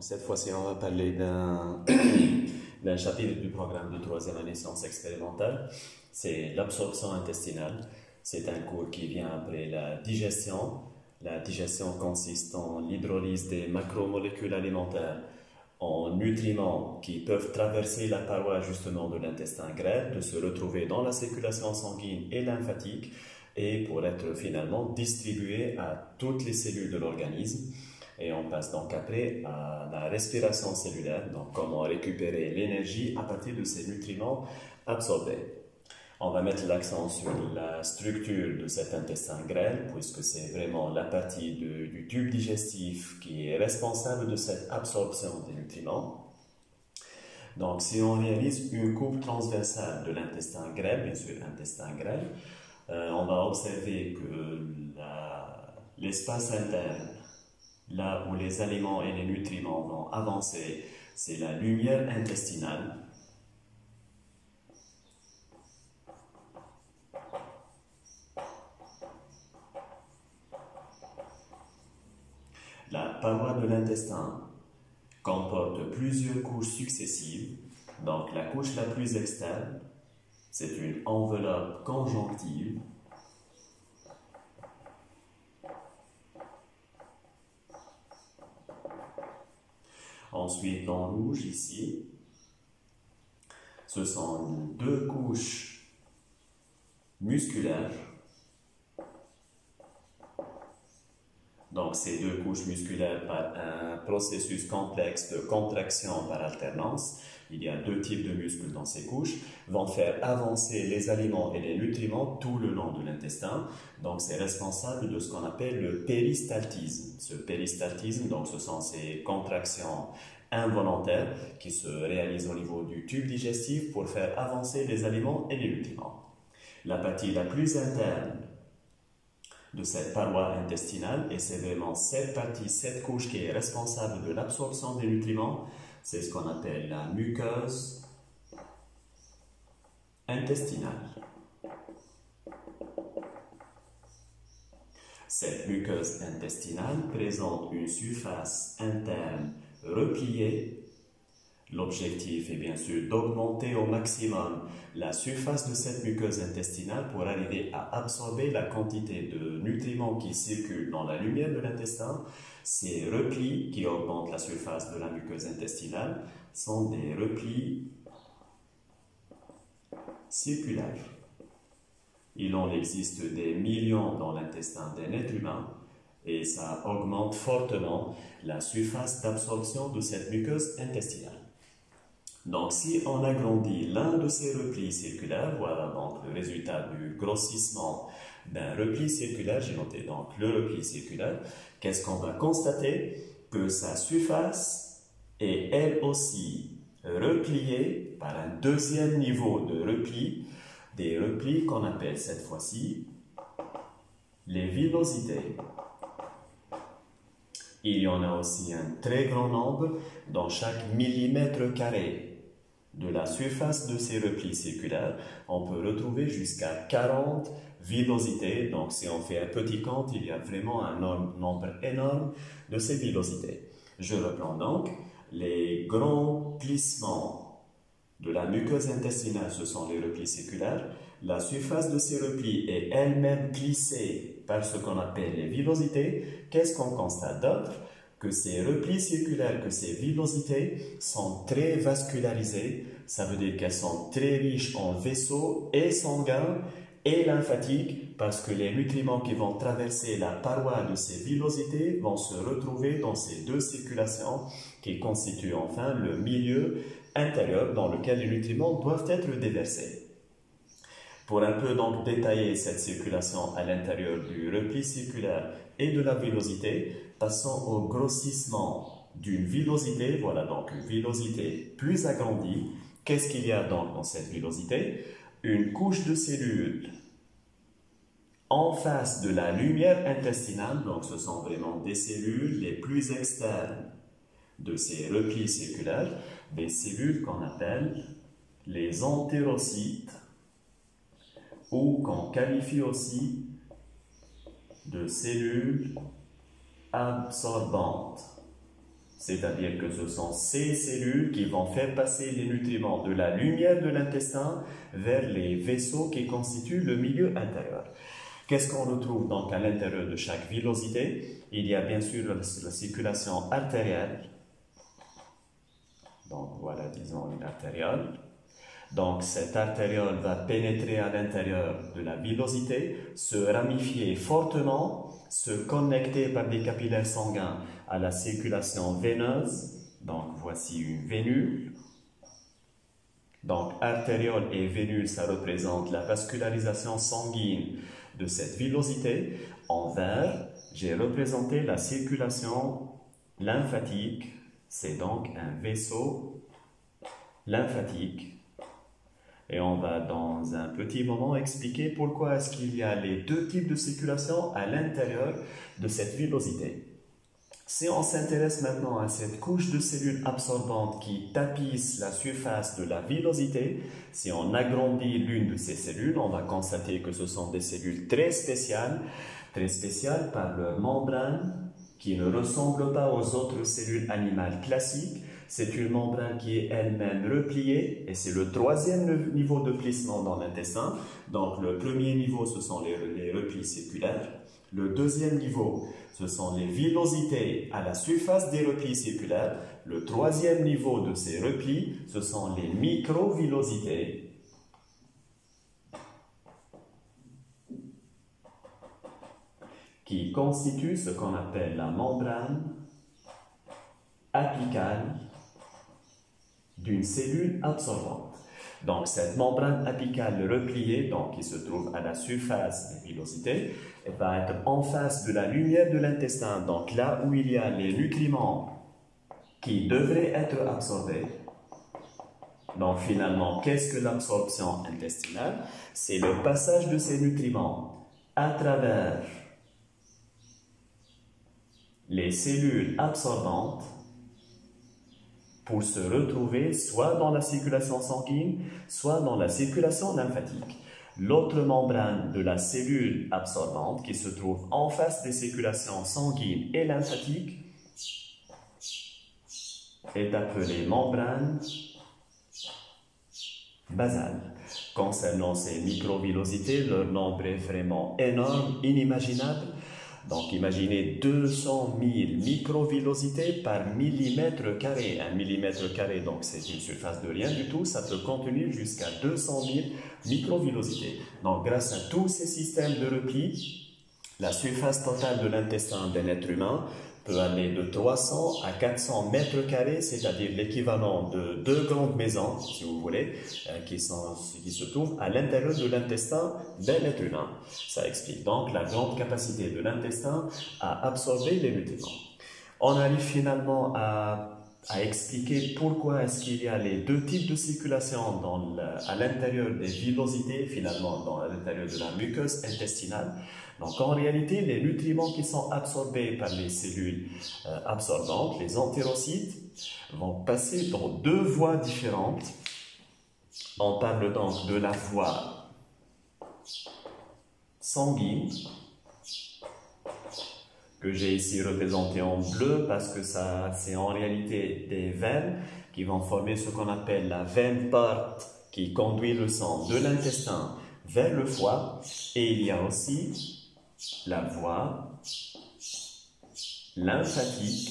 Donc cette fois-ci, on va parler d'un chapitre du programme de troisième année sciences expérimentales. C'est l'absorption intestinale. C'est un cours qui vient après la digestion. La digestion consiste en l'hydrolyse des macromolécules alimentaires en nutriments qui peuvent traverser la paroi justement de l'intestin grêle, de se retrouver dans la circulation sanguine et lymphatique et pour être finalement distribués à toutes les cellules de l'organisme. Et on passe donc après à la respiration cellulaire, donc comment récupérer l'énergie à partir de ces nutriments absorbés. On va mettre l'accent sur la structure de cet intestin grêle, puisque c'est vraiment la partie du tube digestif qui est responsable de cette absorption des nutriments. Donc, si on réalise une coupe transversale de l'intestin grêle, bien sûr intestin grêle, on va observer que l'espace interne, là où les aliments et les nutriments vont avancer, c'est la lumière intestinale. La paroi de l'intestin comporte plusieurs couches successives. Donc la couche la plus externe, c'est une enveloppe conjonctive. Ensuite, en rouge ici, ce sont deux couches musculaires. Donc, ces deux couches musculaires, par un processus complexe de contraction par alternance, il y a deux types de muscles dans ces couches, vont faire avancer les aliments et les nutriments tout le long de l'intestin. Donc, c'est responsable de ce qu'on appelle le péristaltisme. Ce péristaltisme, donc, ce sont ces contractions involontaires qui se réalisent au niveau du tube digestif pour faire avancer les aliments et les nutriments. La partie la plus interne de cette paroi intestinale, et c'est vraiment cette partie, cette couche qui est responsable de l'absorption des nutriments, c'est ce qu'on appelle la muqueuse intestinale. Cette muqueuse intestinale présente une surface interne repliée. L'objectif est bien sûr d'augmenter au maximum la surface de cette muqueuse intestinale pour arriver à absorber la quantité de nutriments qui circulent dans la lumière de l'intestin. Ces replis qui augmentent la surface de la muqueuse intestinale sont des replis circulaires. Il en existe des millions dans l'intestin d'un être humain et ça augmente fortement la surface d'absorption de cette muqueuse intestinale. Donc, si on agrandit l'un de ces replis circulaires, voilà donc le résultat du grossissement d'un repli circulaire, j'ai noté donc le repli circulaire, qu'est-ce qu'on va constater? Que sa surface est elle aussi repliée par un deuxième niveau de repli, des replis qu'on appelle cette fois-ci les villosités. Il y en a aussi un très grand nombre dans chaque millimètre carré de la surface de ces replis circulaires. On peut retrouver jusqu'à 40 villosités. Donc, si on fait un petit compte, il y a vraiment un nombre énorme de ces villosités. Je reprends donc. Les grands plissements de la muqueuse intestinale, ce sont les replis circulaires. La surface de ces replis est elle-même plissée par ce qu'on appelle les villosités. Qu'est-ce qu'on constate d'autre? Que ces replis circulaires, que ces villosités sont très vascularisées. Ça veut dire qu'elles sont très riches en vaisseaux et sanguins et lymphatiques parce que les nutriments qui vont traverser la paroi de ces villosités vont se retrouver dans ces deux circulations qui constituent enfin le milieu intérieur dans lequel les nutriments doivent être déversés. Pour un peu donc détailler cette circulation à l'intérieur du repli circulaire et de la villosité, passons au grossissement d'une villosité. Voilà donc une villosité plus agrandie. Qu'est-ce qu'il y a donc dans cette villosité? Une couche de cellules en face de la lumière intestinale. Donc ce sont vraiment des cellules les plus externes de ces replis circulaires, des cellules qu'on appelle les entérocytes, ou qu'on qualifie aussi de cellules absorbantes. c'est-à-dire que ce sont ces cellules qui vont faire passer les nutriments de la lumière de l'intestin vers les vaisseaux qui constituent le milieu intérieur. Qu'est-ce qu'on retrouve donc à l'intérieur de chaque villosité? Il y a bien sûr la circulation artérielle. Donc voilà, disons une artériole. Donc cette artériole va pénétrer à l'intérieur de la villosité, se ramifier fortement, se connecter par des capillaires sanguins à la circulation veineuse. Donc voici une vénule. Donc artériole et vénule, ça représente la vascularisation sanguine de cette villosité. En vert, j'ai représenté la circulation lymphatique. C'est donc un vaisseau lymphatique. Et on va dans un petit moment expliquer pourquoi est-ce qu'il y a les deux types de circulation à l'intérieur de cette villosité. Si on s'intéresse maintenant à cette couche de cellules absorbantes qui tapissent la surface de la villosité, si on agrandit l'une de ces cellules, on va constater que ce sont des cellules très spéciales par leur membrane qui ne ressemble pas aux autres cellules animales classiques. C'est une membrane qui est elle-même repliée et c'est le troisième niveau de plissement dans l'intestin. Donc le premier niveau, ce sont les replis circulaires. Le deuxième niveau, ce sont les villosités à la surface des replis circulaires. Le troisième niveau de ces replis, ce sont les microvillosités. Qui constituent ce qu'on appelle la membrane apicale d'une cellule absorbante. Donc, cette membrane apicale repliée, donc, qui se trouve à la surface des villosités, va être en face de la lumière de l'intestin, donc là où il y a les nutriments qui devraient être absorbés. Donc, finalement, qu'est-ce que l'absorption intestinale? C'est le passage de ces nutriments à travers les cellules absorbantes pour se retrouver soit dans la circulation sanguine, soit dans la circulation lymphatique. L'autre membrane de la cellule absorbante qui se trouve en face des circulations sanguines et lymphatiques est appelée membrane basale. Concernant ces microvillosités, leur nombre est vraiment énorme, inimaginable. Donc, imaginez 200 000 microvillosités par millimètre carré. Un millimètre carré, donc c'est une surface de rien du tout. Ça peut contenir jusqu'à 200 000 microvillosités. Donc, grâce à tous ces systèmes de repli, la surface totale de l'intestin d'un être humain peut aller de 300 à 400 mètres carrés, c'est-à-dire l'équivalent de 2 grandes maisons, si vous voulez, qui se trouvent à l'intérieur de l'intestin d'un être humain. Ça explique donc la grande capacité de l'intestin à absorber les nutriments. On arrive finalement à expliquer pourquoi est-ce qu'il y a les deux types de circulation à l'intérieur des villosités, finalement à l'intérieur de la muqueuse intestinale. Donc en réalité, les nutriments qui sont absorbés par les cellules absorbantes, les entérocytes, vont passer dans deux voies différentes. On parle donc de la voie sanguine, que j'ai ici représenté en bleu parce que c'est en réalité des veines qui vont former ce qu'on appelle la veine porte qui conduit le sang de l'intestin vers le foie. Et il y a aussi la voie lymphatique,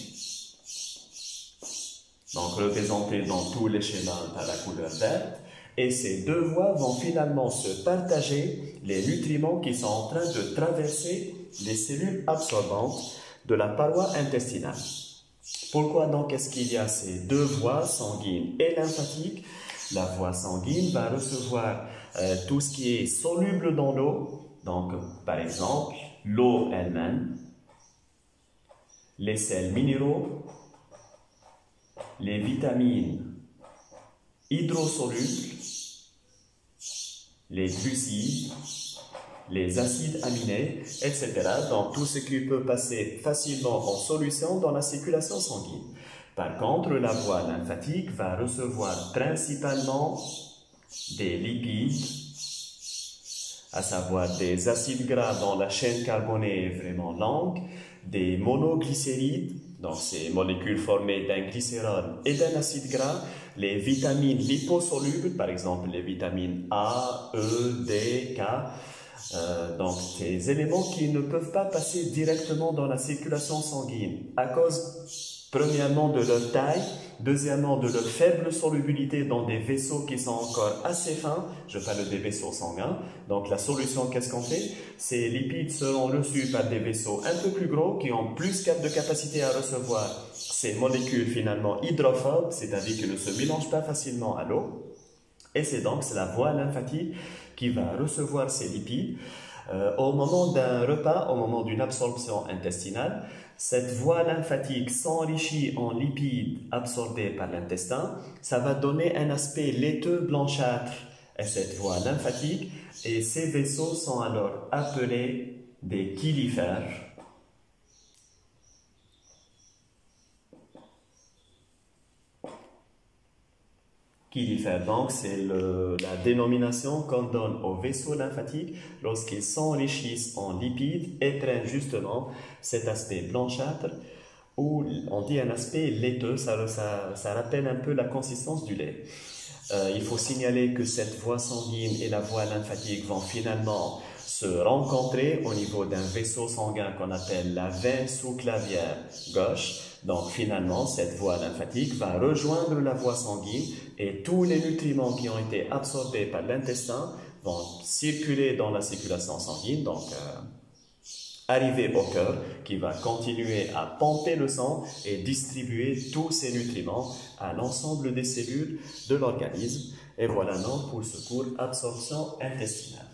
donc représentée dans tous les schémas par la couleur verte. Et ces deux voies vont finalement se partager les nutriments qui sont en train de traverser les cellules absorbantes de la paroi intestinale. Pourquoi donc est-ce qu'il y a ces deux voies, sanguine et lymphatique? La voie sanguine va recevoir tout ce qui est soluble dans l'eau, donc par exemple l'eau elle-même, les sels minéraux, les vitamines hydrosolubles, les glucides, les acides aminés, etc. Donc tout ce qui peut passer facilement en solution dans la circulation sanguine. Par contre, la voie lymphatique va recevoir principalement des lipides, à savoir des acides gras dont la chaîne carbonée est vraiment longue, des monoglycérides, Donc, ces molécules formées d'un glycérol et d'un acide gras, les vitamines liposolubles, par exemple les vitamines A, E, D, K, donc des éléments qui ne peuvent pas passer directement dans la circulation sanguine à cause, premièrement, de leur taille, deuxièmement, de leur faible solubilité dans des vaisseaux qui sont encore assez fins, je parle des vaisseaux sanguins. Donc la solution, qu'est-ce qu'on fait? Ces lipides seront reçus par des vaisseaux un peu plus gros qui ont plus de capacité à recevoir ces molécules finalement hydrophobes, c'est-à-dire qu'ils ne se mélangent pas facilement à l'eau. Et c'est donc la voie lymphatique qui va recevoir ces lipides. Au moment d'un repas, au moment d'une absorption intestinale, cette voie lymphatique s'enrichit en lipides absorbés par l'intestin. Ça va donner un aspect laiteux blanchâtre à cette voie lymphatique et ces vaisseaux sont alors appelés des chylifères. Chylifères, donc, c'est la dénomination qu'on donne aux vaisseaux lymphatiques lorsqu'ils s'enrichissent en lipides et prennent justement cet aspect blanchâtre ou on dit un aspect laiteux, ça rappelle un peu la consistance du lait. Il faut signaler que cette voie sanguine et la voie lymphatique vont finalement se rencontrer au niveau d'un vaisseau sanguin qu'on appelle la veine sous-clavière gauche. Donc finalement, cette voie lymphatique va rejoindre la voie sanguine et tous les nutriments qui ont été absorbés par l'intestin vont circuler dans la circulation sanguine, donc arriver au cœur qui va continuer à pomper le sang et distribuer tous ces nutriments à l'ensemble des cellules de l'organisme. Et voilà donc pour ce cours absorption intestinale.